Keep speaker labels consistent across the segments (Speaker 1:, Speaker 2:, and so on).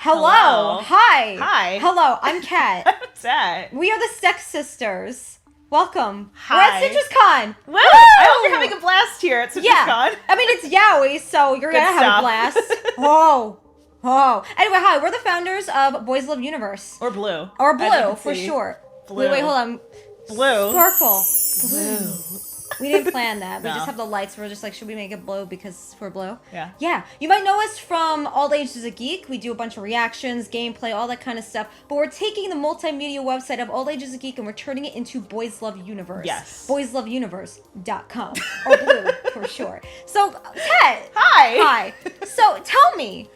Speaker 1: Hello. Hi.
Speaker 2: Hi.
Speaker 1: Hello, I'm Kat.
Speaker 2: What's that?
Speaker 1: We are the Sex Sisters. Welcome.
Speaker 2: Hi.
Speaker 1: We're at CitrusCon.
Speaker 2: Woo! I hope you're having a blast here at CitrusCon.
Speaker 1: Yeah. I mean, it's Yowie, so you're going to have a blast. Oh. Anyway, hi. We're the founders of Boys Love Universe.
Speaker 2: Or Blue.
Speaker 1: Or Blue, for sure.
Speaker 2: Blue.
Speaker 1: Wait, hold on.
Speaker 2: Blue.
Speaker 1: Sparkle. Blue. We didn't plan that. We
Speaker 2: No.
Speaker 1: just have the lights. We're just like, should we make it blue because we're blue?
Speaker 2: Yeah.
Speaker 1: Yeah. You might know us from All Ages a Geek. We do a bunch of reactions, gameplay, all that kind of stuff. But we're taking the multimedia website of All Ages a Geek and we're turning it into Boys Love Universe.
Speaker 2: Yes.
Speaker 1: BoysLoveUniverse.com. Or Blue, for sure. So, Kat.
Speaker 2: Hi.
Speaker 1: So, tell me,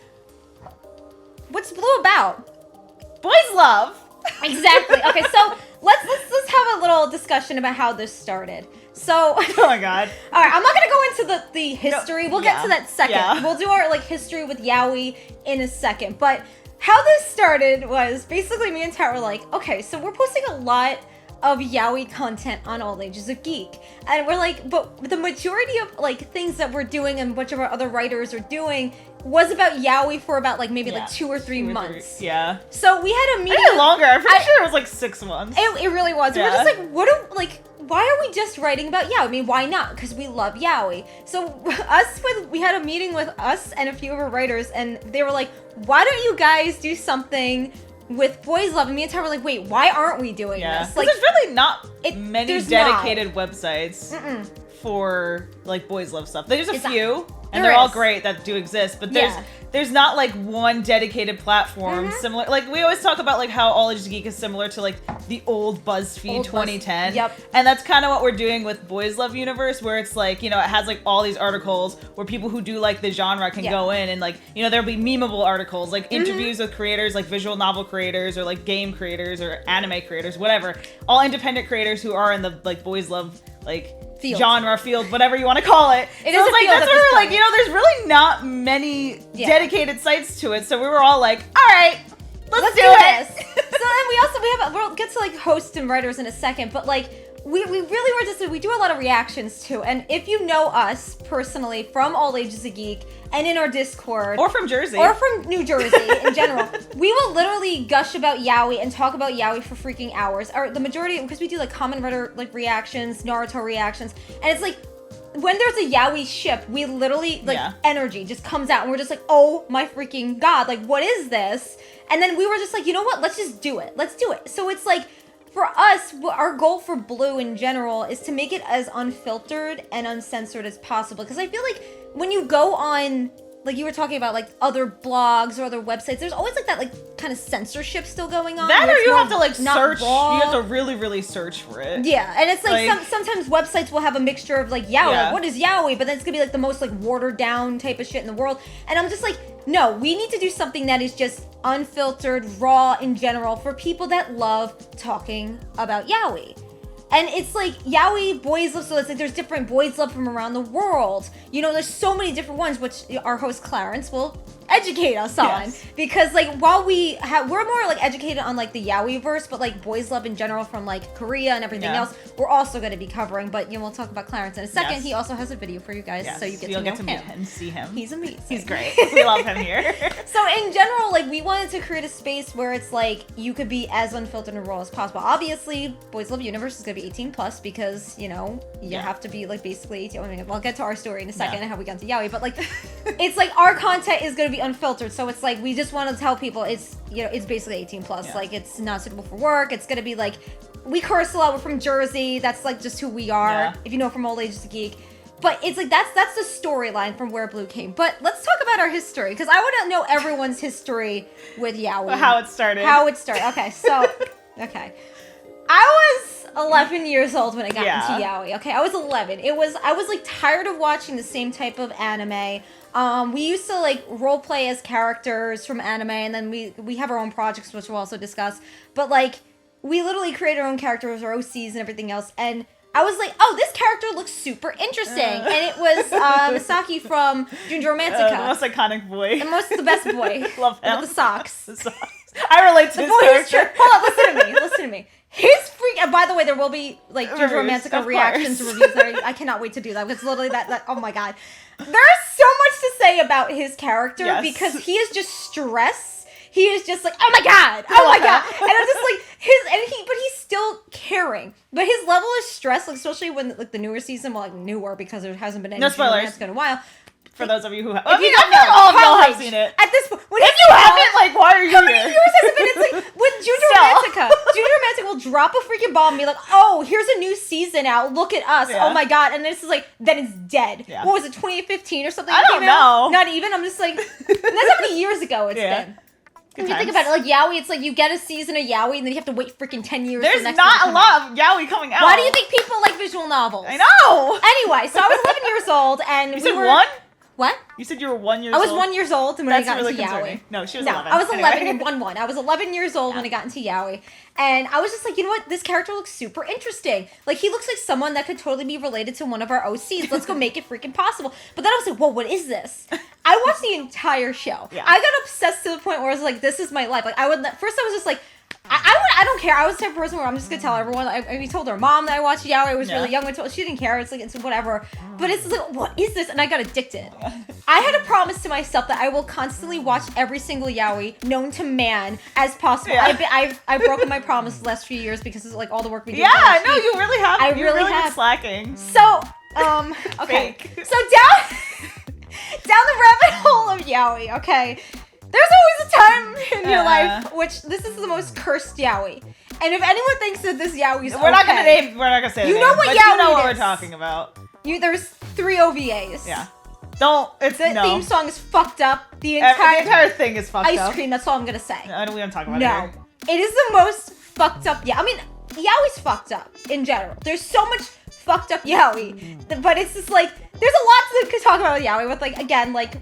Speaker 1: what's Blue about?
Speaker 2: Boys love.
Speaker 1: Exactly. Okay, so let's have a little discussion about how this started. So,
Speaker 2: Oh my god.
Speaker 1: all right, I'm not gonna go into the history. We'll get to that second.
Speaker 2: Yeah.
Speaker 1: We'll do our history with Yowie in a second. But how this started was basically me and Tat were like, okay, so we're posting a lot of Yowie content on All Ages of Geek, and we're like, but the majority of things that we're doing and which of our other writers are doing was about Yowie for about maybe 2 or 3 months.
Speaker 2: Yeah.
Speaker 1: So we had a meeting.
Speaker 2: Maybe longer. I'm pretty sure it was 6 months.
Speaker 1: It really was.
Speaker 2: Yeah.
Speaker 1: We're just why are we just writing about Yowie? I mean, why not? Because we love Yowie. So we had a meeting with us and a few of our writers, and they were like, why don't you guys do something with Boys Love? And me and Ty were like, wait, why aren't we doing this?
Speaker 2: There's really not many
Speaker 1: there's
Speaker 2: dedicated websites for Boys Love stuff. There's a few. And they're all great that do exist, but there's not one dedicated platform similar. We always talk about how All Ages Geek is similar to the old BuzzFeed 2010.
Speaker 1: Yep.
Speaker 2: And that's kind of what we're doing with Boys Love Universe, where it's it has all these articles where people who do the genre can go in and there'll be memeable articles, interviews with creators, visual novel creators or game creators or anime creators, whatever. All independent creators who are in the Boys Love field. Genre, field, whatever you want to call it.
Speaker 1: It is a field
Speaker 2: that's where we're there's really not many dedicated sites to it. So we were all like, all right, let's do it.
Speaker 1: So then we'll get to hosts and writers in a second, but we really were we do a lot of reactions too. And if you know us personally from All Ages of Geek and in our Discord,
Speaker 2: or from Jersey,
Speaker 1: or from New Jersey in general, we will literally gush about Yowie and talk about Yowie for freaking hours. Or the majority, because we do Kamen Rider reactions, Naruto reactions, and it's when there's a Yowie ship, we literally energy just comes out and we're just oh my freaking god, what is this? And then we were just you know what, let's just do it. Let's do it. So it's for us, our goal for Blue in general is to make it as unfiltered and uncensored as possible. Because I feel when you go on, you were talking about other blogs or other websites, there's always that kind of censorship still going on.
Speaker 2: That or you have to search.
Speaker 1: Raw.
Speaker 2: You have to really, really search for it.
Speaker 1: Yeah, and it's sometimes websites will have a mixture of Yowie, what is Yowie? But then it's gonna be the most watered down type of shit in the world. And I'm just no, we need to do something that is just unfiltered, raw in general for people that love talking about Yowie. And it's Yowie, Boys Love, so it's there's different Boys Love from around the world. There's so many different ones, which our host Clarence will educate us on. Because while we're more educated on the Yowie verse, but Boys Love in general from Korea and everything else, we're also going to be covering. But we'll talk about Clarence in a second.
Speaker 2: Yes.
Speaker 1: He also has a video for you guys, so you get to know him.
Speaker 2: And see him.
Speaker 1: He's amazing.
Speaker 2: He's great. We love him here.
Speaker 1: So in general, we wanted to create a space where it's you could be as unfiltered and raw as possible. Obviously, Boys Love Universe is going to be 18 plus because you have to be basically 18. I mean, I'll get to our story in a second and how we got to Yowie, but it's our content is going to be unfiltered, so it's we just want to tell people it's it's basically 18 plus. It's not suitable for work. It's going to be we curse a lot. We're from Jersey. That's just who we are. If you know from All Ages of Geek. But it's that's the storyline from where Blue came. But let's talk about our history, because I want to know everyone's history with Yowie.
Speaker 2: How it started. Okay,
Speaker 1: so I was 11 years old when I got into Yowie. Okay, I was 11. I was tired of watching the same type of anime. We used to role play as characters from anime, and then we have our own projects, which we'll also discuss. But we literally created our own characters, our OCs, and everything else. And I was oh, this character looks super interesting. And it was Misaki from Junjo Romantica.
Speaker 2: The most iconic boy.
Speaker 1: The best boy.
Speaker 2: Love him.
Speaker 1: With the socks.
Speaker 2: I relate to his character.
Speaker 1: Hold on, listen to me. His freak. And by the way, there will be Junjo Romantica reactions and reviews. I cannot wait to do that, because literally that oh my god. There's so much to say about his character because he is just stress. he is just like, oh my god, and I'm just like but he's still caring, but his level of stress, like especially when like the newer season, well, like newer because there hasn't been any
Speaker 2: spoilers.
Speaker 1: It's been a while.
Speaker 2: For those of you who have,
Speaker 1: If you don't know,
Speaker 2: all of y'all have seen it.
Speaker 1: At this point,
Speaker 2: if you haven't, like, why are you
Speaker 1: how
Speaker 2: here?
Speaker 1: many years has it been? It's like with Junior Romantica. Junior Romantica will drop a freaking bomb and be like, "Oh, here's a new season out. Look at us.
Speaker 2: Yeah.
Speaker 1: Oh my god!" And this is like, then it's dead.
Speaker 2: Yeah.
Speaker 1: What was it, 2015 or something?
Speaker 2: I don't know.
Speaker 1: Not even. I'm just like, that's how many years ago it's been. If you think about it, like Yaoi, it's like you get a season of Yaoi and then you have to wait freaking 10 years.
Speaker 2: There's
Speaker 1: for the next
Speaker 2: not a lot of Yaoi coming out.
Speaker 1: Why do you think people like visual novels?
Speaker 2: I know.
Speaker 1: Anyway, so I was 11 years old and
Speaker 2: you said one?
Speaker 1: What?
Speaker 2: You said you were 1 year old?
Speaker 1: I was 1 year old when I got
Speaker 2: really
Speaker 1: into
Speaker 2: concerning.
Speaker 1: Yaoi.
Speaker 2: No, she was
Speaker 1: No,
Speaker 2: 11.
Speaker 1: I was 11
Speaker 2: anyway.
Speaker 1: and 1-1. I was 11 years old when I got into Yaoi. And I was just like, you know what? This character looks super interesting. Like, he looks like someone that could totally be related to one of our OCs. Let's go make it freaking possible. But then I was like, whoa, what is this? I watched the entire show.
Speaker 2: Yeah.
Speaker 1: I got obsessed to the point where I was like, this is my life. Like, first I was just like, I don't care. I was the type of person where I'm just gonna tell everyone. We told her mom that I watched Yaoi. I was really young. She didn't care. It's like, it's whatever. But it's like, what is this? And I got addicted. I had a promise to myself that I will constantly watch every single Yaoi known to man as possible.
Speaker 2: Yeah.
Speaker 1: I've broken my promise the last few years because of like all the work we did.
Speaker 2: Yeah, no, you really have.
Speaker 1: I
Speaker 2: You're
Speaker 1: really have.
Speaker 2: been slacking.
Speaker 1: So, okay.
Speaker 2: Fake.
Speaker 1: So down the rabbit hole of Yaoi, okay? There's always a time in your life which this is the most cursed Yaoi. And if anyone thinks that this Yaoi's
Speaker 2: we're not gonna say
Speaker 1: you
Speaker 2: the
Speaker 1: know
Speaker 2: name,
Speaker 1: what
Speaker 2: but
Speaker 1: Yaoi
Speaker 2: you know what we're
Speaker 1: is.
Speaker 2: talking about.
Speaker 1: There's 3 OVAs.
Speaker 2: Yeah. The
Speaker 1: theme song is fucked up. The
Speaker 2: the
Speaker 1: entire
Speaker 2: entire thing is fucked
Speaker 1: ice
Speaker 2: up.
Speaker 1: cream, that's all I'm gonna say.
Speaker 2: We don't talk about it
Speaker 1: No.
Speaker 2: here.
Speaker 1: It is the most fucked up I mean, Yaoi's fucked up in general. There's so much fucked up Yaoi. But it's just like, there's a lot to talk about with Yaoi with like, again, like,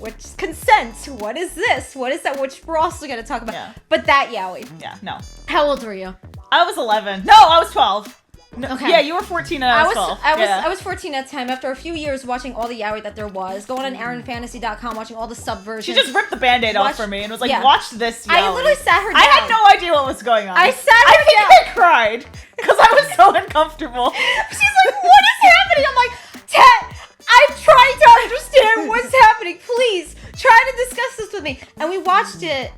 Speaker 1: which consent? What is this? What is that? Which we're also gonna talk about.
Speaker 2: Yeah.
Speaker 1: But that Yaoi.
Speaker 2: Yeah, no.
Speaker 1: How old were you?
Speaker 2: I was 11. No, I was 12. No,
Speaker 1: Okay.
Speaker 2: Yeah, you were 14 and I was 12.
Speaker 1: I was 14 at the time. After a few years watching all the Yaoi that there was, going on AaronFantasy.com, watching all the subversions.
Speaker 2: She just ripped the Band-Aid off for me and was like, watch this Yaoi.
Speaker 1: I literally sat her down.
Speaker 2: I had no idea what was going on.
Speaker 1: I sat her down.
Speaker 2: I cried because I was so uncomfortable.
Speaker 1: She's like, what is happening? I'm like, Ted, I'm trying to understand what's happening. Please, try to discuss this with me. And we watched it.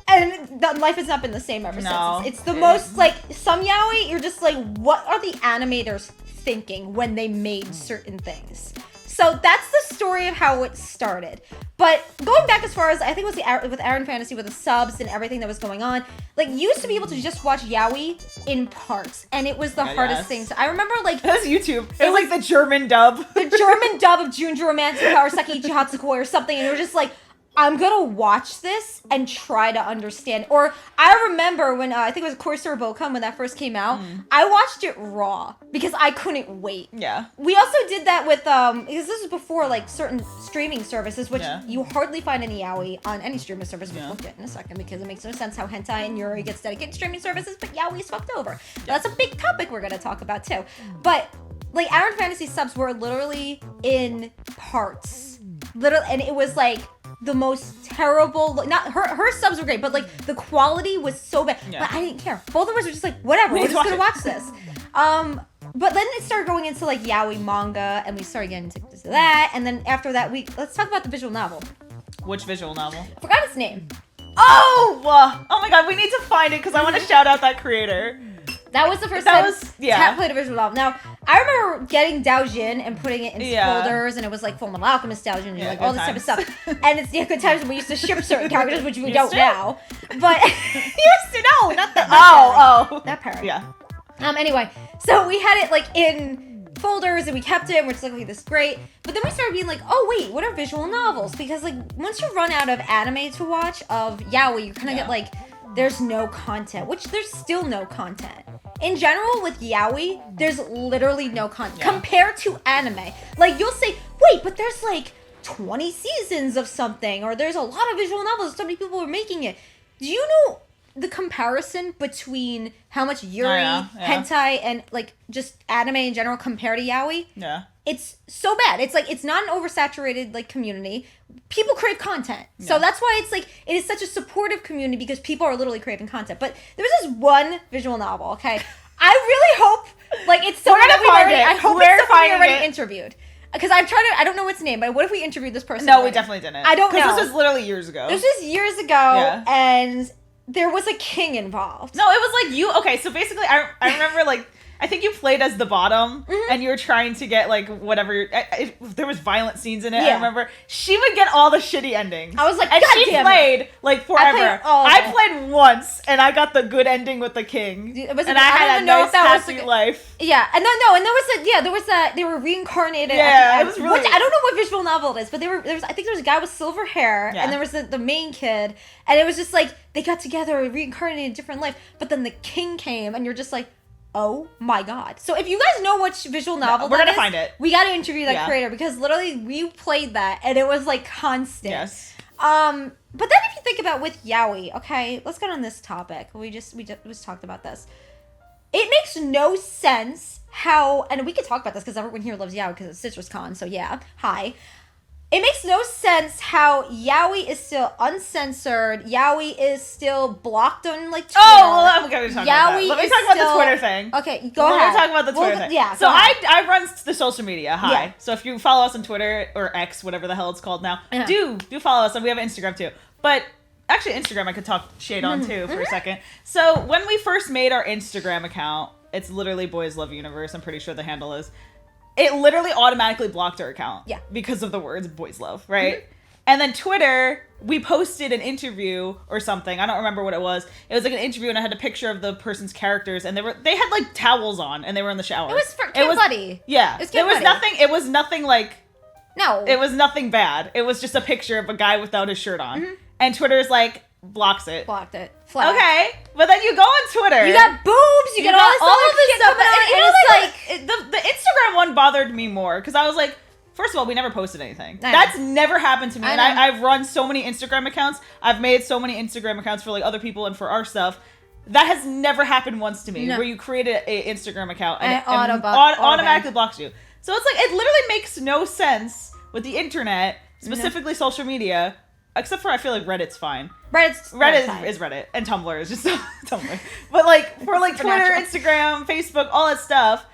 Speaker 1: And life has not been the same ever since. It's the most, like, some Yaoi, you're just like, what are the animators thinking when they made certain things? So that's the story of how it started. But going back as far as, I think it was with Aaron Fantasy, with the subs and everything that was going on, like, you used to be able to just watch Yaoi in parts. And it was the hardest thing. I remember, like...
Speaker 2: It was YouTube. It was like the German dub.
Speaker 1: The German dub of Junjo Romantica or Sekaiichi Hatsukoi or something. And you were just like... I'm gonna watch this and try to understand. Or I remember when I think it was Corsair Bokun when that first came out. I watched it raw because I couldn't wait.
Speaker 2: Yeah.
Speaker 1: We also did that with because this was before like certain streaming services, which you hardly find any Yaoi on any streaming service. We'll look at in a second because it makes no sense how hentai and Yuri gets dedicated to streaming services, but Yaoi is fucked over. That's a big topic we're gonna talk about too. But like Aaron Fantasy subs were literally in parts, and it was like. The most terrible, not her subs were great, but like the quality was so bad. But I didn't care. Both of us were just like, whatever, we're just gonna watch this. But then it started going into like Yaoi manga, and we started getting into that. And then after that, let's talk about the visual novel.
Speaker 2: Which visual novel?
Speaker 1: I forgot its name.
Speaker 2: Oh my god, we need to find it because I want to shout out that creator.
Speaker 1: That was the first time Tat played a visual novel. Now, I remember getting Daojin and putting it in folders, and it was like Full Metal Alchemist Daojin, and like all this type of stuff. And it's good times when we used to ship certain characters, which we don't now. But used to know, not that. That parent.
Speaker 2: Yeah.
Speaker 1: Anyway, so we had it like in folders, and we kept it, and we're just like, okay, this is great. But then we started being like, oh wait, what are visual novels? Because like once you run out of anime to watch of Yaoi, you kind of get like, there's no content, which there's still no content. In general, with Yaoi, there's literally no content compared to anime. Like, you'll say, wait, but there's like 20 seasons of something, or there's a lot of visual novels, so many people are making it. Do you know the comparison between how much Yuri, hentai, and like just anime in general compared to Yaoi?
Speaker 2: Yeah.
Speaker 1: It's so bad. It's like, it's not an oversaturated like community. People crave content. So that's why it's like, it is such a supportive community because people are literally craving content. But there's this one visual novel, okay? I really hope, like, it's someone that I hope it's someone we already interviewed. because I don't know what's name, but what if we interviewed this person?
Speaker 2: No, we definitely didn't.
Speaker 1: I don't know.
Speaker 2: Because this was literally years ago.
Speaker 1: This was years ago, and there was a king involved.
Speaker 2: No, it was like you. Okay, so basically, I remember like. I think you played as the bottom, and you were trying to get, like, whatever. There was violent scenes in it, I remember. She would get all the shitty endings.
Speaker 1: I was like,
Speaker 2: and
Speaker 1: God
Speaker 2: she
Speaker 1: damn
Speaker 2: played,
Speaker 1: it.
Speaker 2: like, forever. I played once, and I got the good ending with the king.
Speaker 1: Dude,
Speaker 2: and I had a nice, happy life.
Speaker 1: Yeah, and there was they were reincarnated.
Speaker 2: Yeah, it was really...
Speaker 1: I don't know what visual novel it is, but I think there was a guy with silver hair, and there was the main kid, and it was just like, they got together, reincarnated a different life, but then the king came, and you're just like, oh my God. So if you guys know which visual novel
Speaker 2: we're gonna find it.
Speaker 1: We gotta interview that creator, because literally we played that and it was like constant.
Speaker 2: Yes.
Speaker 1: But then if you think about with yaoi, okay, let's get on this topic. We just talked about this. It makes no sense how, and we could talk about this because everyone here loves yaoi because it's Citrus Con, so yeah, hi. It makes no sense how yaoi is still uncensored. Yaoi is still blocked on like Twitter.
Speaker 2: Oh, well, I'm going to talk about that. Let me talk about the Twitter thing.
Speaker 1: Okay, go ahead.
Speaker 2: Let me talk about the Twitter thing.
Speaker 1: Yeah.
Speaker 2: So I run the social media. Hi. Yeah. So if you follow us on Twitter or X, whatever the hell it's called now, do follow us, and we have Instagram too. But actually, Instagram I could talk shade on too for a second. So when we first made our Instagram account, it's literally Boys Love Universe. I'm pretty sure the handle is. It literally automatically blocked our account. Yeah. Because of the words boys love, right? And then Twitter, we posted an interview or something. I don't remember what it was. It was like an interview, and I had a picture of the person's characters, and they had like towels on, and they were in the shower.
Speaker 1: It was for Kid Buddy.
Speaker 2: Yeah. It was nothing like.
Speaker 1: No.
Speaker 2: It was nothing bad. It was just a picture of a guy without his shirt on. And Twitter's like, blocks it.
Speaker 1: Blocked it.
Speaker 2: Flag. Okay, but then you go on Twitter.
Speaker 1: You got boobs. You got all this stuff.
Speaker 2: And it's like the Instagram one bothered me more because I was like, first of all, we never posted anything. That's never happened to me. And I've run so many Instagram accounts. I've made so many Instagram accounts for like other people and for our stuff. That has never happened once to me, where you created an Instagram account and it automatically blocks you. So it's like, it literally makes no sense with the internet, specifically social media. Except for, I feel like Reddit's fine. Reddit is Reddit, and Tumblr is just Tumblr. But like for like Twitter, Instagram, Facebook, all that stuff,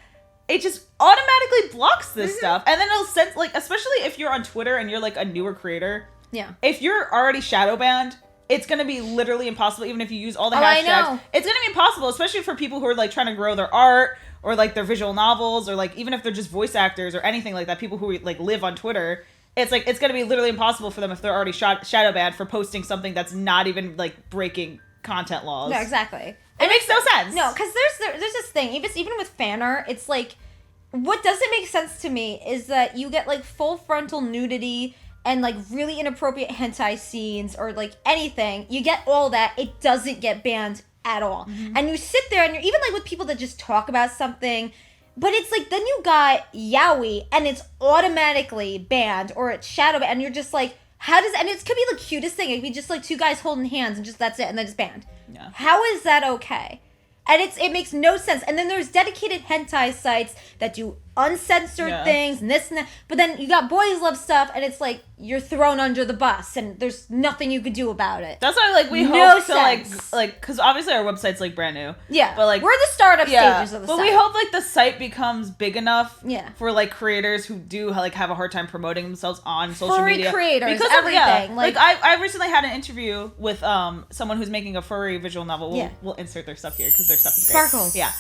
Speaker 2: it just automatically blocks this stuff, and then it'll send like, especially if you're on Twitter and you're like a newer creator. Yeah. If you're already shadow banned, it's gonna be literally impossible. Even if you use all the hashtags, it's gonna be impossible, especially for people who are like trying to grow their art or like their visual novels, or like even if they're just voice actors or anything like that. People who like live on Twitter. It's like, it's going to be literally impossible for them if they're already shadow banned for posting something that's not even like breaking content laws.
Speaker 1: No, exactly.
Speaker 2: It makes no sense.
Speaker 1: No, because there's this thing, even with fan art, it's like, what doesn't make sense to me is that you get like full frontal nudity and like really inappropriate hentai scenes or like anything. You get all that. It doesn't get banned at all. And you sit there and you're even like with people that just talk about something. But it's like, then you got yaoi, and it's automatically banned, or it's shadow banned, and you're just like, how does, and it could be the cutest thing, it could be just like two guys holding hands, and just that's it, and then it's banned. Yeah. How is that okay? And it makes no sense. And then there's dedicated hentai sites that do uncensored things and this and that. But then you got boys love stuff, and it's like you're thrown under the bus, and there's nothing you could do about it.
Speaker 2: That's why, like, we hope to like, because obviously our website's like brand new.
Speaker 1: Yeah,
Speaker 2: but like
Speaker 1: we're the startup stages of the site.
Speaker 2: But we hope like the site becomes big enough. For like creators who do like have a hard time promoting themselves on social media.
Speaker 1: Creators, because everything.
Speaker 2: Like I recently had an interview with someone who's making a furry visual novel. We'll insert their stuff here because their stuff is great.
Speaker 1: Sparkles.
Speaker 2: Yeah.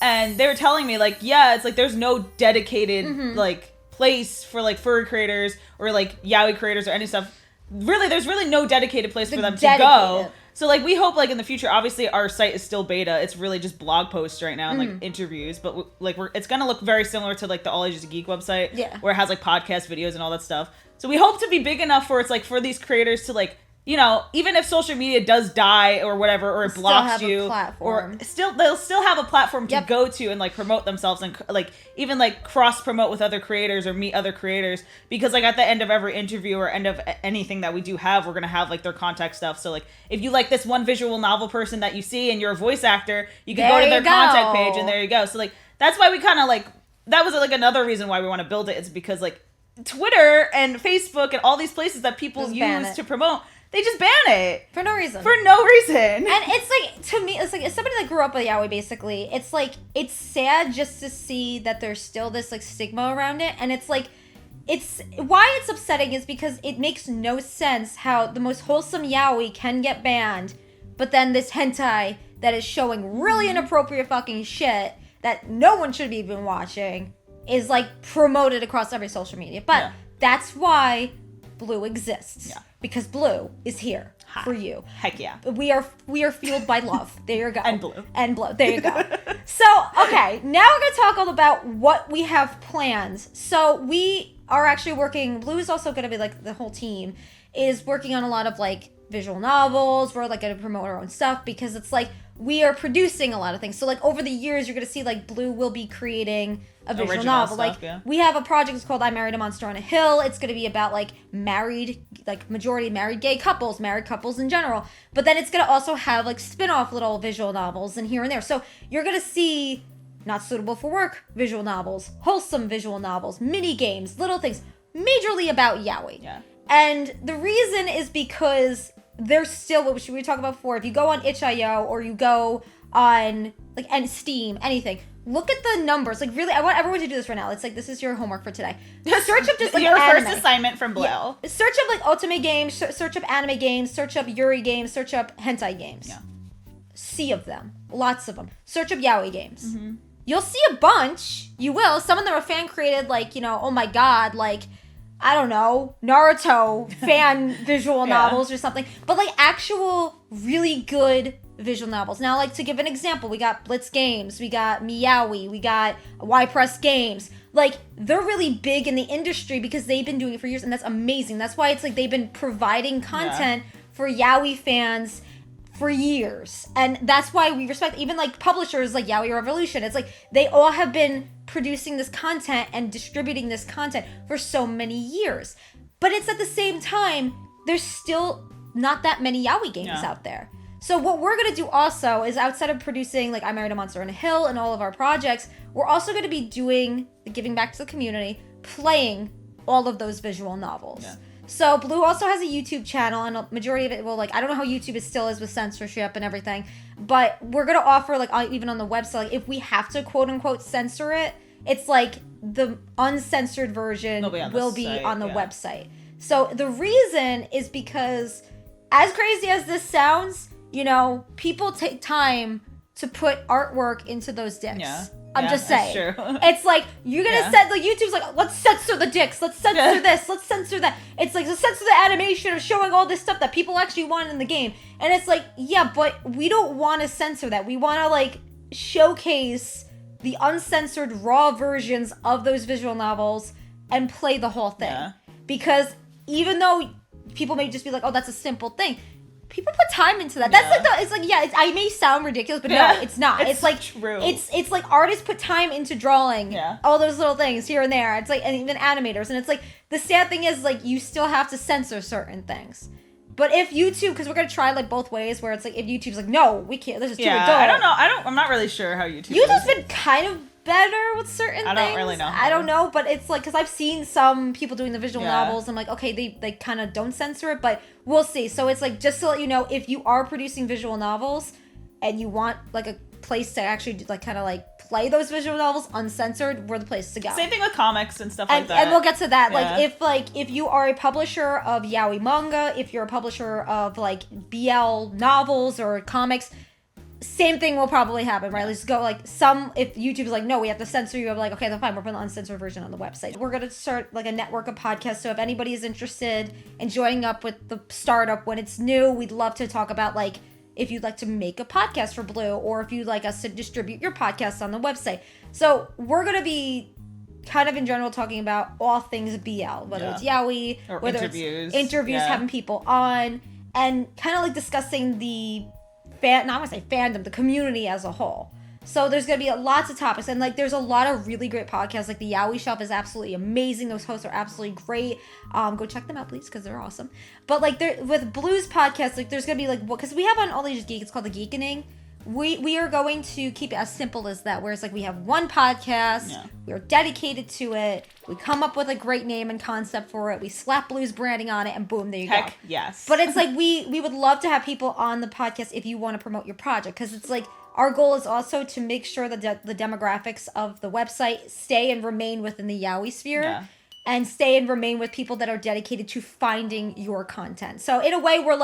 Speaker 2: And they were telling me like, it's like there's no dedicated like place for like furry creators or like yaoi creators or any stuff. Really, there's really no dedicated place for them to go. So like we hope like in the future, obviously our site is still beta. It's really just blog posts right now and like interviews, but it's gonna look very similar to like the All Ages Geek website, where it has like podcast videos and all that stuff. So we hope to be big enough for it's like for these creators to like, you know, even if social media does die or whatever, or it blocks you, or they'll still have a platform to go to and like promote themselves and like even like cross promote with other creators or meet other creators, because like at the end of every interview or end of anything that we do have, we're gonna have like their contact stuff. So like if you like this one visual novel person that you see and you're a voice actor, you can go to their contact page and there you go. So like that's why we kind of like, that was like another reason why we want to build it, is because like Twitter and Facebook and all these places that people use to promote, they just ban it.
Speaker 1: For no reason.
Speaker 2: For no reason.
Speaker 1: And it's like, to me, it's like, as somebody that grew up with yaoi, basically, it's like, it's sad just to see that there's still this, like, stigma around it. And it's like, it's why it's upsetting is because it makes no sense how the most wholesome yaoi can get banned, but then this hentai that is showing really inappropriate fucking shit that no one should be even watching is like promoted across every social media. But that's why Blue exists. Yeah. Because Blue is here for you.
Speaker 2: Heck yeah.
Speaker 1: We are fueled by love. There you go.
Speaker 2: And blue.
Speaker 1: And blue. There you go. So, okay, now we're going to talk all about what we have planned. So we are actually working, Blue is also going to be like, the whole team is working on a lot of like visual novels. We're like going to promote our own stuff because it's like we are producing a lot of things. So like over the years, you're going to see like Blue will be creating a visual
Speaker 2: Original
Speaker 1: novel.
Speaker 2: Stuff,
Speaker 1: like we have a project that's called I Married a Monster on a Hill. It's going to be about like majority married gay couples, married couples in general. But then it's going to also have like spin-off little visual novels and here and there. So you're going to see not suitable for work visual novels, wholesome visual novels, mini games, little things, majorly about yaoi.
Speaker 2: Yeah.
Speaker 1: And the reason is because there's still, what we talked about before, if you go on itch.io or you go on like and Steam, anything, look at the numbers. Like really, I want everyone to do this right now. It's like, this is your homework for today. Search up just like
Speaker 2: your
Speaker 1: anime.
Speaker 2: first assignment from Blue.
Speaker 1: Yeah. Search up like ultimate games, search up anime games, search up yuri games, search up hentai games.
Speaker 2: Yeah.
Speaker 1: Sea of them. Lots of them. Search up yaoi games. Mm-hmm. You'll see a bunch. You will. Some of them are fan created, like, you know, oh my god, like, I don't know, Naruto fan visual novels or something. But like actual really good visual novels. Now, like to give an example, we got Blitz Games, we got Meowie, we got Y Press Games. Like they're really big in the industry because they've been doing it for years, and that's amazing. That's why it's like they've been providing content for yaoi fans for years. And that's why we respect even like publishers like Yaoi Revolution. It's like they all have been producing this content and distributing this content for so many years. But it's at the same time, there's still not that many yaoi games out there. So what we're going to do also is outside of producing like I Married a Monster on a Hill and all of our projects, we're also going to be doing, giving back to the community, playing all of those visual novels. Yeah. So Blue also has a YouTube channel, and a majority of it will like, I don't know how YouTube still is with censorship and everything, but we're going to offer like even on the website, like, if we have to quote unquote censor it, it's like the uncensored version will be on the website. So the reason is because as crazy as this sounds, you know, people take time to put artwork into those dicks. Yeah. I'm just saying. True. It's like, you're going to set, like, YouTube's like, let's censor the dicks. Let's censor this. Let's censor that. It's like, let's censor the animation of showing all this stuff that people actually want in the game. And it's like, yeah, but we don't want to censor that. We want to, like, showcase the uncensored raw versions of those visual novels and play the whole thing. Yeah. Because even though people may just be like, oh, that's a simple thing, people put time into that. That's like it's like I may sound ridiculous, but no, it's not. It's like true. It's like artists put time into drawing all those little things here and there. It's like, and even animators, and it's like the sad thing is like you still have to censor certain things. But if YouTube, because we're gonna try like both ways, where it's like if YouTube's like, no, we can't. This is too adult.
Speaker 2: I don't know. I'm not really sure how
Speaker 1: YouTube's been kind of better with certain things. I
Speaker 2: don't really know.
Speaker 1: I don't know, but it's like, because I've seen some people doing the visual novels. I'm like, okay, they kind of don't censor it, but we'll see. So it's like, just to let you know, if you are producing visual novels and you want like a place to actually like kind of like play those visual novels uncensored, we're the place to go.
Speaker 2: Same thing with comics and stuff like that.
Speaker 1: And we'll get to that. Like if you are a publisher of yaoi manga, if you're a publisher of like BL novels or comics, same thing will probably happen, right? Let's go like if YouTube's like, no, we have to censor you, I'm like, okay, then fine, we're putting the uncensored version on the website. We're going to start like a network of podcasts. So if anybody is interested in joining up with the startup when it's new, we'd love to talk about like, if you'd like to make a podcast for Blue, or if you'd like us to distribute your podcast on the website. So we're going to be kind of in general talking about all things BL, whether it's yaoi,
Speaker 2: or
Speaker 1: whether
Speaker 2: interviews.
Speaker 1: It's interviews, having people on, and kind of like discussing the fandom, the community as a whole. So there's going to be lots of topics, and like there's a lot of really great podcasts. Like the Yaoi Shelf is absolutely amazing. Those hosts are absolutely great. Go check them out, please, because they're awesome. But like with Blue's podcast, like there's going to be like, because we have on All Ages Geek, it's called The Geekening. We are going to keep it as simple as that, where it's like we have one podcast, we're dedicated to it, we come up with a great name and concept for it, we slap Blue's branding on it, and boom, there you go.
Speaker 2: Yes.
Speaker 1: But it's like we would love to have people on the podcast if you want to promote your project, because it's like our goal is also to make sure that the demographics of the website stay and remain within the yaoi sphere. Yeah. and stay and remain with people that are dedicated to finding your content. So in a way, we're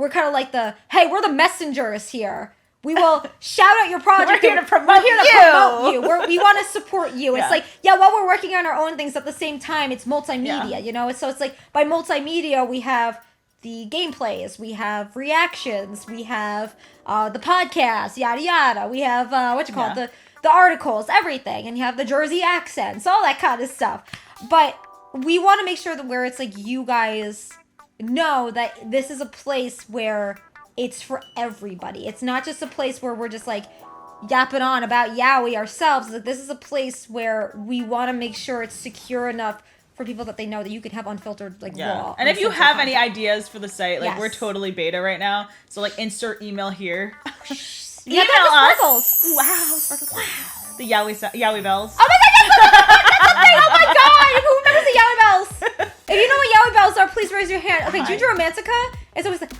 Speaker 1: kind of like we're the messengers here. We will shout out your project.
Speaker 2: We're here to promote you.
Speaker 1: We want to support you.
Speaker 2: Yeah.
Speaker 1: It's like, while we're working on our own things at the same time, it's multimedia, you know? So it's like, by multimedia, we have the gameplays, we have reactions, we have the podcast, yada yada. We have, the articles, everything. And you have the Jersey accents, all that kind of stuff. But we want to make sure that where it's like, you guys know that this is a place where it's for everybody. It's not just a place where we're just like yapping on about Yowie ourselves. Like, this is a place where we want to make sure it's secure enough for people that they know that you can have unfiltered, raw.
Speaker 2: And if you have any ideas for the site,
Speaker 1: Yes.
Speaker 2: we're totally beta right now. So insert email here.
Speaker 1: Email us.
Speaker 2: Wow. The Yowie bells.
Speaker 1: Oh my god, yes! That's a thing! Oh my god! Who remembers the Yowie bells? If you know what Yowie bells are, please raise your hand. Okay, Ginger Romantica is always like...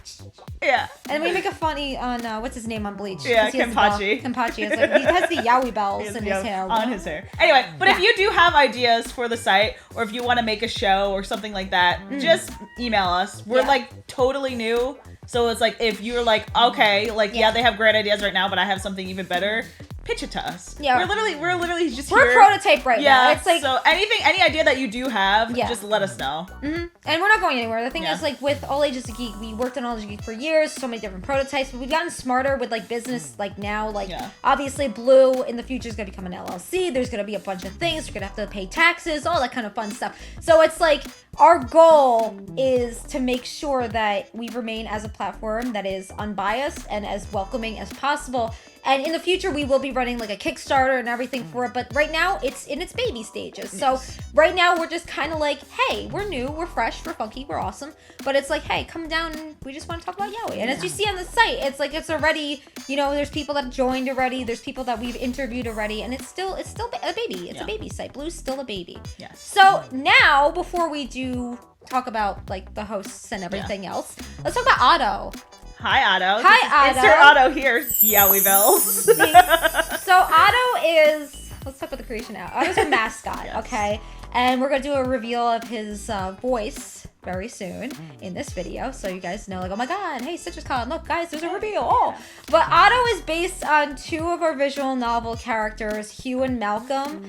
Speaker 2: Yeah.
Speaker 1: And we make a funny on, what's his name on Bleach?
Speaker 2: Yeah, Kenpachi.
Speaker 1: Kenpachi. He has the Yowie bells in his hair.
Speaker 2: On his hair. Anyway, but if you do have ideas for the site, or if you want to make a show or something like that, just email us. We're totally new. So it's like, if you're like, okay, they have great ideas right now, but I have something even better, pitch it to us.
Speaker 1: Yeah.
Speaker 2: We're literally just
Speaker 1: We're
Speaker 2: here.
Speaker 1: a prototype right now. It's like,
Speaker 2: so any idea that you do have, just let us know.
Speaker 1: Mm-hmm. And we're not going anywhere. The thing is, with All Ages of Geek, we worked on All Ages of Geek for years, so many different prototypes, but we've gotten smarter with business now. Obviously Blue in the future is going to become an LLC. There's going to be a bunch of things. You're going to have to pay taxes, all that kind of fun stuff. So it's like, our goal is to make sure that we remain as a platform that is unbiased and as welcoming as possible. And in the future, we will be running a Kickstarter and everything for it. But right now, it's in its baby stages. So right now, we're just kind of like, hey, we're new, we're fresh, we're funky, we're awesome. But it's like, hey, come down and we just want to talk about Yowie. And as you see on the site, it's like, it's already, there's people that joined already. There's people that we've interviewed already. And it's still a baby. It's a baby site. Blue's still a baby.
Speaker 2: Yes.
Speaker 1: So now, before we do talk about the hosts and everything else, let's talk about Otto.
Speaker 2: Hi, Otto.
Speaker 1: Hi, Otto.
Speaker 2: Insert Otto here, Yowie bells.
Speaker 1: So Otto is, let's talk about the creation now. Otto's a mascot, okay? And we're going to do a reveal of his voice very soon in this video. So you guys know, oh my god, hey, CitrusCon, look, guys, there's a reveal. Oh. But Otto is based on two of our visual novel characters, Hugh and Malcolm.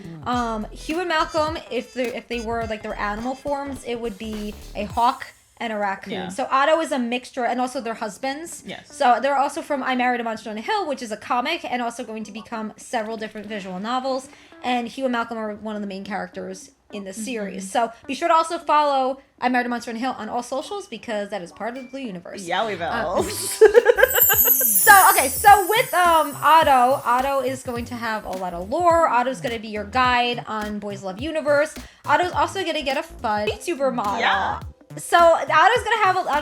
Speaker 1: Hugh and Malcolm, if they were their animal forms, it would be a hawk and a raccoon. Yeah. So Otto is a mixture, and also their husbands.
Speaker 2: Yes.
Speaker 1: So they're also from I Married a Monster on a Hill, which is a comic, and also going to become several different visual novels. And Hugh and Malcolm are one of the main characters in the series. So be sure to also follow I Married a Monster on a Hill on all socials, because that is part of the Blue Universe.
Speaker 2: Yowie bells.
Speaker 1: So with Otto is going to have a lot of lore. Otto's going to be your guide on Boys Love Universe. Otto's also going to get a fun YouTuber model. Yeah. So Otto's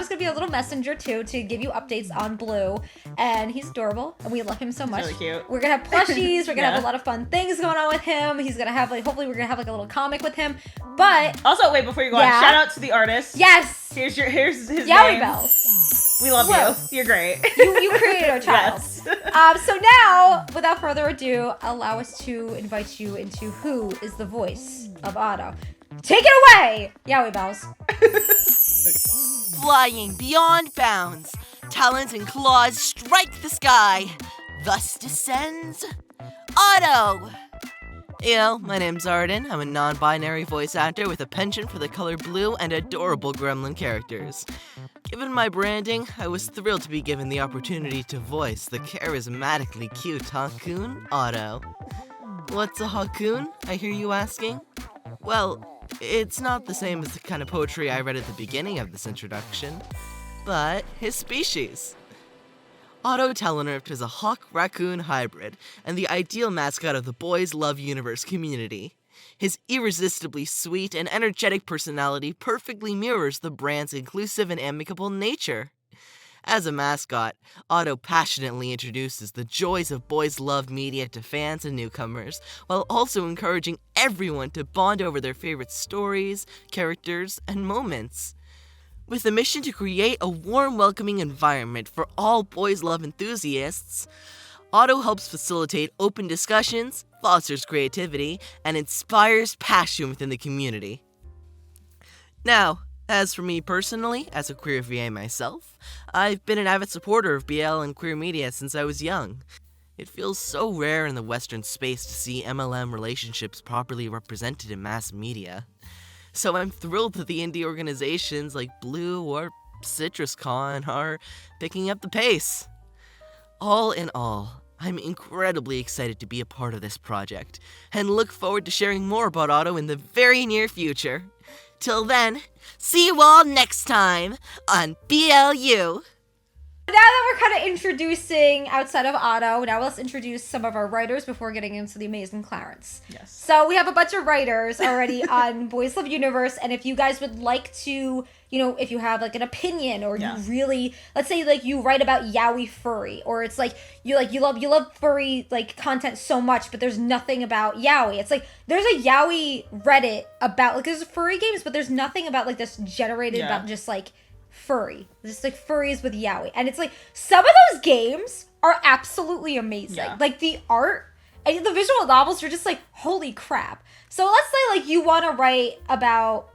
Speaker 1: gonna be a little messenger too, to give you updates on Blue, and he's adorable and we love him so much.
Speaker 2: Really cute.
Speaker 1: We're gonna have plushies. We're gonna have a lot of fun things going on with him. He's gonna have hopefully we're gonna have a little comic with him. But
Speaker 2: also, wait, before you go on, shout out to the artist.
Speaker 1: Yes.
Speaker 2: Here's his
Speaker 1: Yowie
Speaker 2: name.
Speaker 1: Bells.
Speaker 2: We love you. You're great.
Speaker 1: You created our child. Yes. So now, without further ado, allow us to invite you into who is the voice of Otto. Take it away, Yowie Bells.
Speaker 3: Flying beyond bounds, talons and claws strike the sky. Thus descends Otto. My name's Arden. I'm a non-binary voice actor with a penchant for the color blue and adorable gremlin characters. Given my branding, I was thrilled to be given the opportunity to voice the charismatically cute Hakun Otto. What's a Hakun, I hear you asking? Well, it's not the same as the kind of poetry I read at the beginning of this introduction, but his species. Otto Telenerft is a hawk-raccoon hybrid and the ideal mascot of the Boys Love Universe community. His irresistibly sweet and energetic personality perfectly mirrors the brand's inclusive and amicable nature. As a mascot, Otto passionately introduces the joys of Boys Love media to fans and newcomers, while also encouraging everyone to bond over their favorite stories, characters, and moments. With a mission to create a warm, welcoming environment for all Boys Love enthusiasts, Otto helps facilitate open discussions, fosters creativity, and inspires passion within the community. Now, as for me personally, as a queer VA myself, I've been an avid supporter of BL and queer media since I was young. It feels so rare in the Western space to see MLM relationships properly represented in mass media. So I'm thrilled that the indie organizations like Blue or CitrusCon are picking up the pace. All in all, I'm incredibly excited to be a part of this project, and look forward to sharing more about Otto in the very near future. Till then, see you all next time on BLU.
Speaker 1: Now that we're kind of introducing outside of Otto, now let's introduce some of our writers before getting into the amazing Clarence.
Speaker 2: Yes.
Speaker 1: So we have a bunch of writers already on Boys Love Universe, and if you guys would like to, if you have like an opinion or you really, let's say like you write about yaoi furry, or it's like you love furry like content so much, but there's nothing about yaoi. It's like there's a yaoi Reddit about like there's furry games, but there's nothing about like this generated about just like furry, just like furries with yaoi. And it's like some of those games are absolutely amazing. Like the art and the visual novels are just like holy crap. So let's say like you want to write about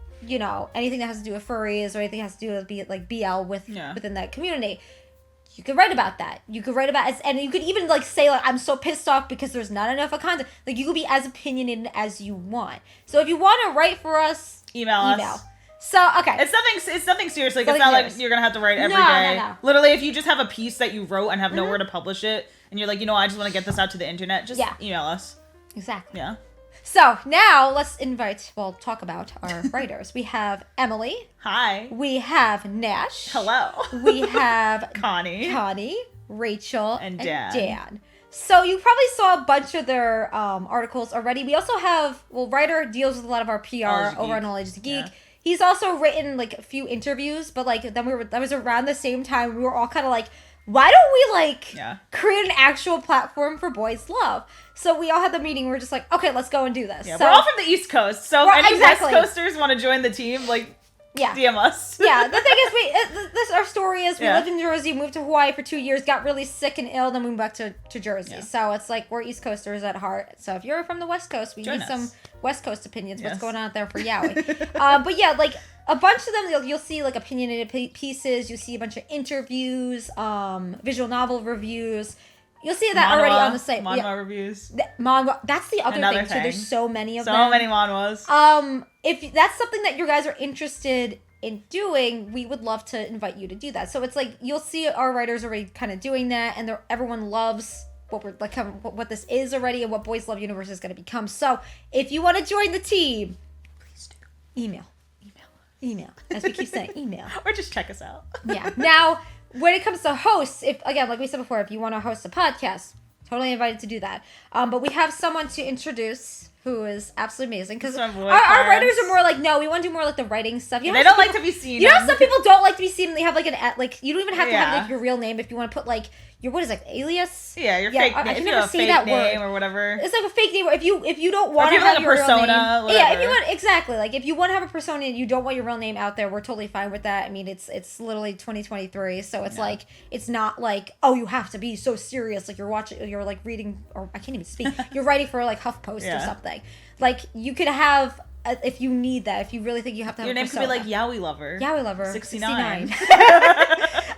Speaker 1: anything that has to do with furries or anything that has to do with like BL within that community. You could write about that. You could write about it, and you could even like say like I'm so pissed off because there's not enough of content. Like you could be as opinionated as you want. So if you want to write for us,
Speaker 2: email us.
Speaker 1: So, okay.
Speaker 2: It's nothing serious. Like, it's not like you're going to have to write every day.
Speaker 1: No.
Speaker 2: Literally, if you just have a piece that you wrote and have nowhere to publish it, and you're like, I just want to get this out to the internet, just email us.
Speaker 1: Exactly.
Speaker 2: Yeah.
Speaker 1: So, now let's talk about our writers. We have Emily.
Speaker 2: Hi.
Speaker 1: We have Nash.
Speaker 2: Hello.
Speaker 1: We have
Speaker 2: Connie,
Speaker 1: Rachel,
Speaker 2: and Dan.
Speaker 1: So you probably saw a bunch of their articles already. We also have, Writer deals with a lot of our PR over on All Ages Geek. Yeah. He's also written like a few interviews, but like then that was around the same time we were all kind of like, why don't we create an actual platform for Boys Love? So we all had the meeting. We're just like, okay, let's go and do this.
Speaker 2: Yeah, so, we're all from the East Coast, so if any West Coasters want to join the team, like, DM us.
Speaker 1: Yeah, the thing is, our story is we lived in Jersey, moved to Hawaii for 2 years, got really sick and ill, then moved back to Jersey. Yeah. So it's like we're East Coasters at heart. So if you're from the West Coast, we need some West Coast opinions. What's going on out there for yaoi? But yeah, like a bunch of them, you'll see like opinionated pieces. You see a bunch of interviews, visual novel reviews. You'll see that already on the site.
Speaker 2: Manhwa reviews.
Speaker 1: That's the other thing too. There's so many of them.
Speaker 2: So many manhwas.
Speaker 1: If that's something that you guys are interested in doing, we would love to invite you to do that. So it's like you'll see our writers already kind of doing that, and everyone loves what we're like, what this is already, and what Boys Love Universe is going to become. So if you want to join the team, please do. Email. As we keep saying, email.
Speaker 2: Or just check us out.
Speaker 1: Yeah. Now, when it comes to hosts, if again, like we said before, if you want to host a podcast, totally invited to do that. But we have someone to introduce who is absolutely amazing because our writers are more like, no, we want to do more like the writing stuff.
Speaker 2: They don't like to be seen.
Speaker 1: You know, some people don't like to be seen. They have like you don't even have to have like your real name if you want to put like your alias.
Speaker 2: Yeah, your fake name. I can never say that word or whatever. It's like a fake name. If you don't want to have your persona, real name, whatever. Yeah, if you want exactly like if you want to have a persona and you don't want your real name out there, we're totally fine with that. I mean, it's literally 2023, so it's like it's not like you have to be so serious like you're like reading, or I can't even speak. You're writing for like HuffPost or something. Like you could have. If you need that, if you really think you have to have your name could be like Yaoi Lover 69.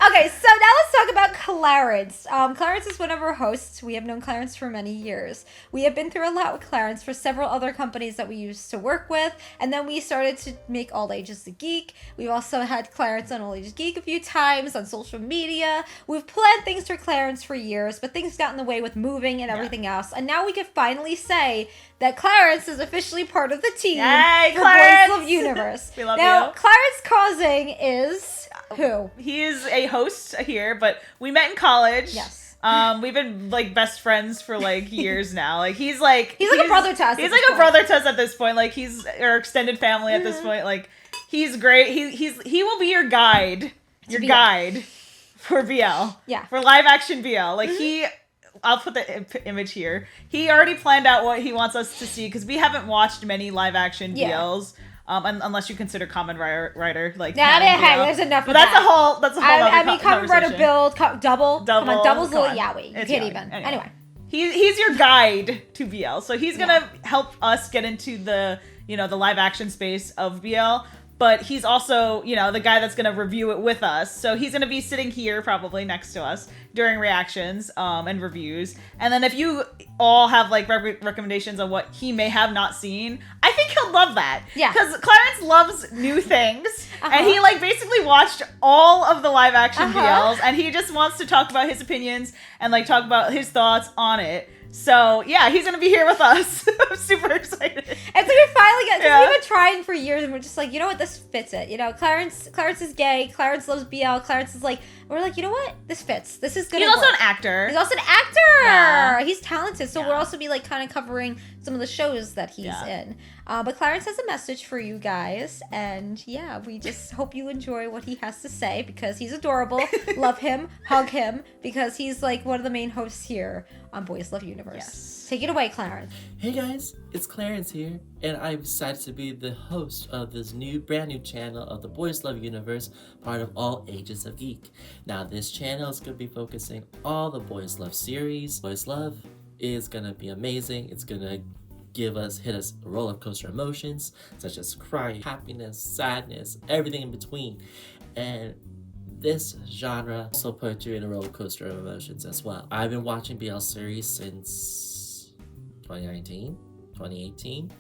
Speaker 1: Okay, so now let's talk about Clarence. Clarence is one of our hosts. We have known Clarence for many years. We have been through a lot with Clarence for several other companies that we used to work with, and then we started to make All Ages the Geek. We've also had Clarence on All Ages Geek a few times on social media. We've planned things for Clarence for years, but things got in the way with moving and everything else, and now we can finally say that Clarence is officially part of the team for Boys Love Universe.
Speaker 2: We love
Speaker 1: now,
Speaker 2: you.
Speaker 1: Clarence Causing is who?
Speaker 2: He is a host here, but we met in college.
Speaker 1: Yes.
Speaker 2: We've been like best friends for like years now. Like he's like
Speaker 1: a brother to us.
Speaker 2: He's like a brother to us at this point. Like he's our extended family at this point. Like he's great. He will be your guide. For BL.
Speaker 1: Yeah.
Speaker 2: For live action BL. Like I'll put the image here. He already planned out what he wants us to see because we haven't watched many live action BLs. Unless you consider Kamen Rider, like
Speaker 1: there's enough.
Speaker 2: But that's a whole.
Speaker 1: I mean, Kamen Rider build double. Come on, double's a little yaoi. You can't even. Anyway,
Speaker 2: he's your guide to BL, so he's gonna help us get into the the live action space of BL. but he's also, you know, the guy that's going to review it with us. So he's going to be sitting here probably next to us during reactions and reviews. And then if you all have like recommendations on what he may have not seen, I think he'll love that.
Speaker 1: Yeah.
Speaker 2: Because Clarence loves new things. And he like basically watched all of the live action BLs, and he just wants to talk about his opinions and like talk about his thoughts on it. So yeah, he's gonna be here with us. I'm super excited.
Speaker 1: It's like we finally get, because we've been trying for years, and we're just like, you know what, this fits it. You know, Clarence is gay. Clarence loves BL. Clarence is like, we're like, you know what, this fits. This is gonna.
Speaker 2: He's also
Speaker 1: work.
Speaker 2: an actor.
Speaker 1: He's also an actor.
Speaker 2: Yeah.
Speaker 1: He's talented. So we'll also be like kind of covering some of the shows that he's in. But Clarence has a message for you guys, and yeah, we just hope you enjoy what he has to say because he's adorable. Love him, hug him, because he's like one of the main hosts here on Boys Love Universe.
Speaker 2: Yes.
Speaker 1: Take it away, Clarence.
Speaker 4: Hey guys, it's Clarence here, and I've decided to be the host of this brand new channel of the Boys Love Universe, part of All Ages of Geek. Now, this channel is going to be focusing all the Boys Love series. Boys Love is going to be amazing. It's going to hit us roller coaster emotions, such as crying, happiness, sadness, everything in between. And this genre also put you in a roller coaster of emotions as well. I've been watching BL series since 2019, 2018,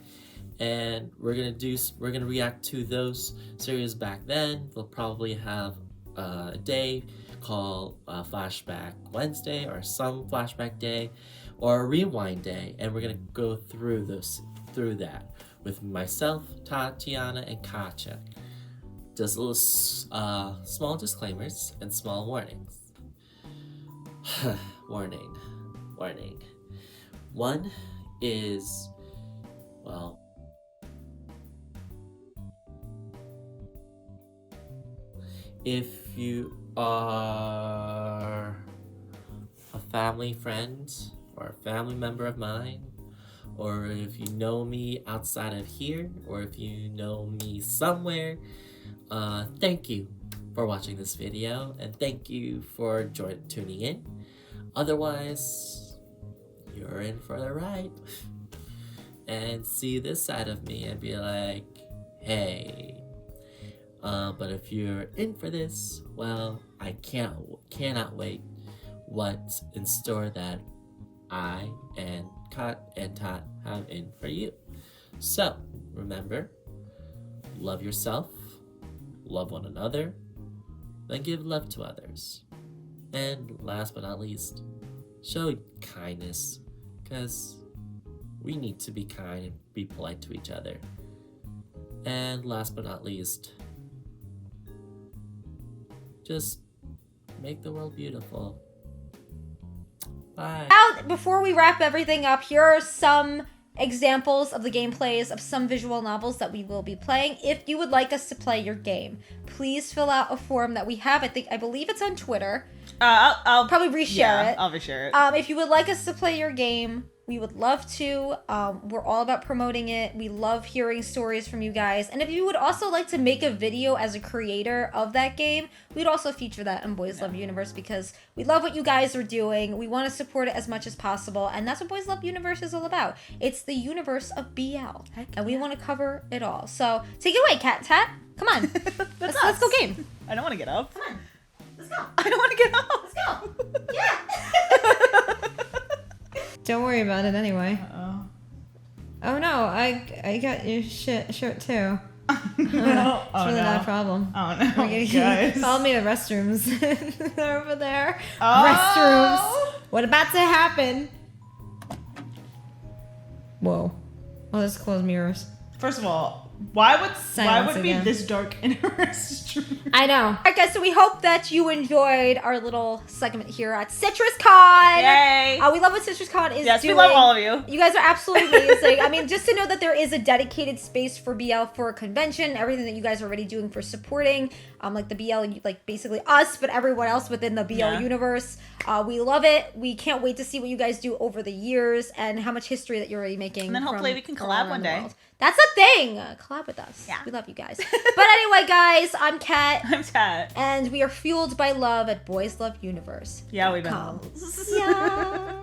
Speaker 4: and we're gonna react to those series back then. We'll probably have a day called Flashback Wednesday or some Flashback Day or a Rewind Day, and we're gonna go through that with myself, Tatiana, and Katja. Just little small disclaimers and small warnings. Warning. One is, well, if you are a family friend or a family member of mine, or if you know me outside of here, or if you know me somewhere, thank you for watching this video, and thank you for tuning in. Otherwise, you're in for the ride. And see this side of me and be like, hey. But if you're in for this, well, I cannot wait what's in store that I and Kat and Tot have in for you. So, remember, love yourself, love one another, then give love to others. And last but not least, show kindness, because we need to be kind and be polite to each other. And last but not least, just make the world beautiful. Bye.
Speaker 1: Now, before we wrap everything up, here are some examples of the gameplays of some visual novels that we will be playing. If you would like us to play your game, please fill out a form that we have. I believe it's on Twitter.
Speaker 2: I'll
Speaker 1: probably reshare it.
Speaker 2: I'll reshare it.
Speaker 1: If you would like us to play your game, we would love to. We're all about promoting it. We love hearing stories from you guys. And if you would also like to make a video as a creator of that game, we'd also feature that on Boys Love Universe because we love what you guys are doing. We want to support it as much as possible. And that's what Boys Love Universe is all about. It's the universe of BL. And we want to cover it all. So take it away, Cat Tat. Come on. let's go game.
Speaker 2: I don't want to get up.
Speaker 1: Come on. Let's go.
Speaker 2: I don't want to get up.
Speaker 1: Let's go. Yeah.
Speaker 5: Don't worry about it anyway.
Speaker 2: Uh-oh.
Speaker 5: Oh no, I got your shirt too.
Speaker 2: No.
Speaker 5: It's really not a problem.
Speaker 2: Oh no,
Speaker 5: Okay,
Speaker 2: guys.
Speaker 5: Follow me to restrooms. They're over there.
Speaker 2: Oh.
Speaker 5: Restrooms. What about to happen? Whoa. Oh, there's closed mirrors.
Speaker 2: First of all, why would
Speaker 5: Silence
Speaker 2: it be
Speaker 5: again.
Speaker 2: this dark in a restroom?
Speaker 5: I know.
Speaker 1: All right, guys, so we hope that you enjoyed our little segment here at CitrusCon.
Speaker 2: Yay!
Speaker 1: We love what CitrusCon is
Speaker 2: Yes,
Speaker 1: doing.
Speaker 2: we love all of you.
Speaker 1: You guys are absolutely amazing. I mean, just to know that there is a dedicated space for BL for a convention, everything that you guys are already doing for supporting, like the BL, like basically us, but everyone else within the BL universe. We love it. We can't wait to see what you guys do over the years and how much history that you're already making.
Speaker 2: And then hopefully we can collab one day.
Speaker 1: That's a thing. Collab with us.
Speaker 2: Yeah.
Speaker 1: We love you guys. But anyway, guys, I'm Kat.
Speaker 2: I'm Tat.
Speaker 1: And we are fueled by love at Boys Love Universe.
Speaker 2: Yeah, we
Speaker 1: Come.
Speaker 2: know.
Speaker 1: Yeah.